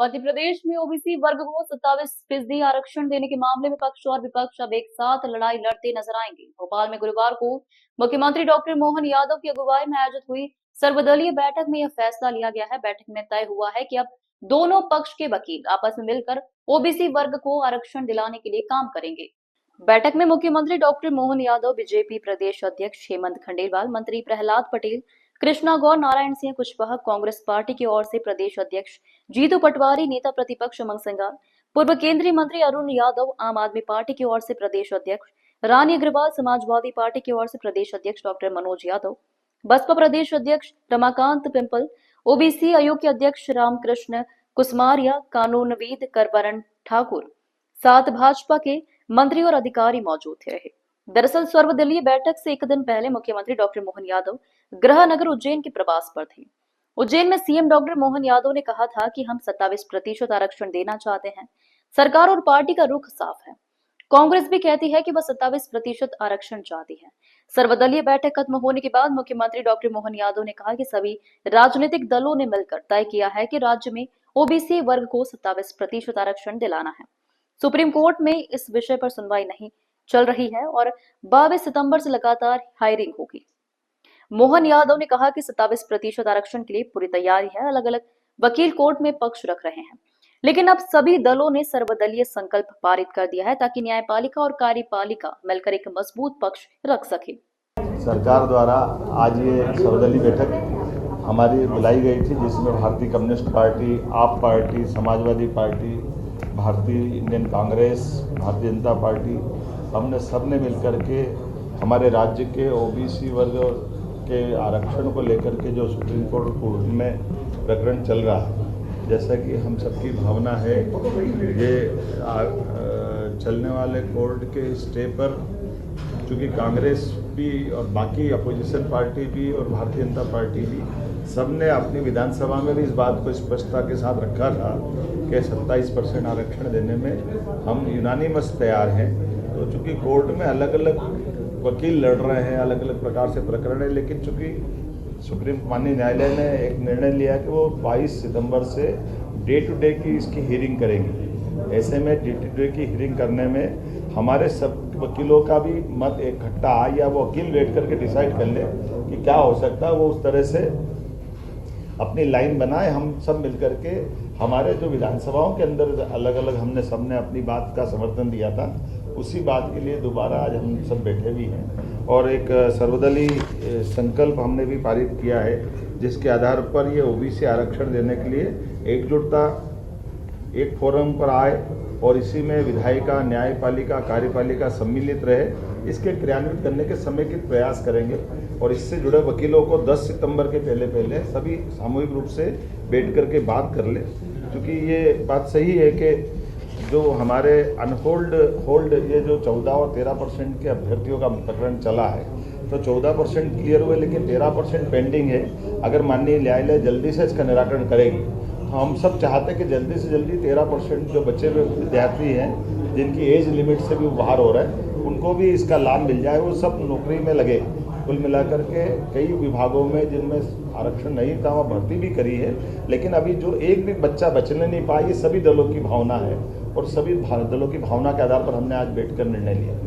मध्य प्रदेश में ओबीसी वर्ग को 27% आरक्षण देने के मामले में पक्ष और विपक्ष अब एक साथ लड़ाई लड़ते नजर आएंगे। भोपाल में गुरुवार को मुख्यमंत्री डॉक्टर मोहन यादव की अगुवाई में आयोजित हुई सर्वदलीय बैठक में यह फैसला लिया गया है। बैठक में तय हुआ है कि अब दोनों पक्ष के वकील आपस में मिलकर ओबीसी वर्ग को आरक्षण दिलाने के लिए काम करेंगे। बैठक में मुख्यमंत्री डॉक्टर मोहन यादव, बीजेपी प्रदेश अध्यक्ष हेमंत खंडेलवाल, मंत्री प्रहलाद पटेल, कृष्णा गौर, नारायण सिंह कुशवाहा, कांग्रेस पार्टी की ओर से प्रदेश अध्यक्ष जीतू पटवारी, नेता प्रतिपक्ष उमंग सिंगार, पूर्व केंद्रीय मंत्री अरुण यादव, आम आदमी पार्टी की ओर से प्रदेश अध्यक्ष रानी अग्रवाल, समाजवादी पार्टी की ओर से प्रदेश अध्यक्ष डॉक्टर मनोज यादव, बसपा प्रदेश अध्यक्ष रमाकांत पिंपल, ओबीसी आयोग के अध्यक्ष रामकृष्ण कुसमारिया, कानूनविद करवरण ठाकुर, साथ भाजपा के मंत्री और अधिकारी मौजूद रहे। दरअसल सर्वदलीय बैठक से एक दिन पहले मुख्यमंत्री डॉक्टर मोहन यादव गृह नगर उज्जैन के प्रवास पर थे। उज्जैन में सीएम डॉक्टर मोहन यादव ने कहा था कि हम 27% आरक्षण देना चाहते हैं। सरकार और पार्टी का रुख साफ है। कांग्रेस भी कहती है कि वह 27% आरक्षण चाहती है। सर्वदलीय बैठक खत्म होने के बाद मुख्यमंत्री डॉक्टर मोहन यादव ने कहा कि सभी राजनीतिक दलों ने मिलकर तय किया है कि राज्य में ओबीसी वर्ग को 27% आरक्षण दिलाना है। सुप्रीम कोर्ट में इस विषय पर सुनवाई नहीं चल रही है और 22 सितंबर से लगातार हायरिंग होगी। मोहन यादव ने कहा कि 27% आरक्षण के लिए पूरी तैयारी है। अलग अलग वकील कोर्ट में पक्ष रख रहे हैं, लेकिन अब सभी दलों ने सर्वदलीय संकल्प पारित कर दिया है ताकि न्यायपालिका और कार्यपालिका मिलकर एक मजबूत पक्ष रख सके। सरकार द्वारा आज ये सर्वदलीय बैठक हमारी बुलाई गई थी, जिसमें भारतीय कम्युनिस्ट पार्टी, आप पार्टी, समाजवादी पार्टी, भारतीय इंडियन कांग्रेस, भारतीय जनता पार्टी, हमने सबने मिलकर के हमारे राज्य के ओबीसी वर्ग के आरक्षण को लेकर के जो सुप्रीम कोर्ट में प्रकरण चल रहा है, जैसा कि हम सबकी भावना है, ये चलने वाले कोर्ट के स्टे पर चूँकि कांग्रेस भी और बाकी अपोजिशन पार्टी भी और भारतीय जनता पार्टी भी सबने अपनी विधानसभा में भी इस बात को स्पष्टता के साथ रखा था कि 27% आरक्षण देने में हम यूनानिमस तैयार हैं। तो चूँकि कोर्ट में अलग अलग वकील लड़ रहे हैं, अलग अलग प्रकार से प्रकरण है, लेकिन चूँकि सुप्रीम माननीय न्यायालय ने एक निर्णय लिया कि वो 22 सितंबर से डे टू डे की इसकी हियरिंग करेंगी। ऐसे में डे टू डे की हियरिंग करने में हमारे सब वकीलों का भी मत इकट्ठा आए या वो वकील बैठ करके डिसाइड कर ले कि क्या हो सकता है, वो उस तरह से अपनी लाइन बनाए। हम सब मिलकर के हमारे जो विधानसभाओं के अंदर अलग अलग हमने सबने अपनी बात का समर्थन दिया था, उसी बात के लिए दोबारा आज हम सब बैठे भी हैं और एक सर्वदलीय संकल्प हमने भी पारित किया है, जिसके आधार पर ये ओबीसी आरक्षण देने के लिए एकजुटता एक फोरम पर आए और इसी में विधायिका, न्यायपालिका, कार्यपालिका सम्मिलित रहे। इसके क्रियान्वित करने के समेकित प्रयास करेंगे और इससे जुड़े वकीलों को 10 सितंबर के पहले सभी सामूहिक रूप से बैठ करके बात कर ले, क्योंकि ये बात सही है कि जो हमारे होल्ड ये जो 14 और 13% के अभ्यर्थियों का प्रकरण चला है, तो 14% क्लियर हुए लेकिन 13% पेंडिंग है। अगर माननीय न्यायालय जल्दी से इसका निराकरण करेगी तो हम सब चाहते हैं कि जल्दी से जल्दी 13% जो बचे हुए विद्यार्थी हैं, जिनकी एज लिमिट से भी बाहर हो रहा है, उनको भी इसका लाभ मिल जाए, वो सब नौकरी में लगे। कुल मिलाकर के कई विभागों में जिनमें आरक्षण नहीं था वहाँ भर्ती भी करी है, लेकिन अभी जो एक भी बच्चा बचने नहीं पाया, ये सभी दलों की भावना है और सभी दलों की भावना के आधार पर हमने आज बैठकर निर्णय लिया।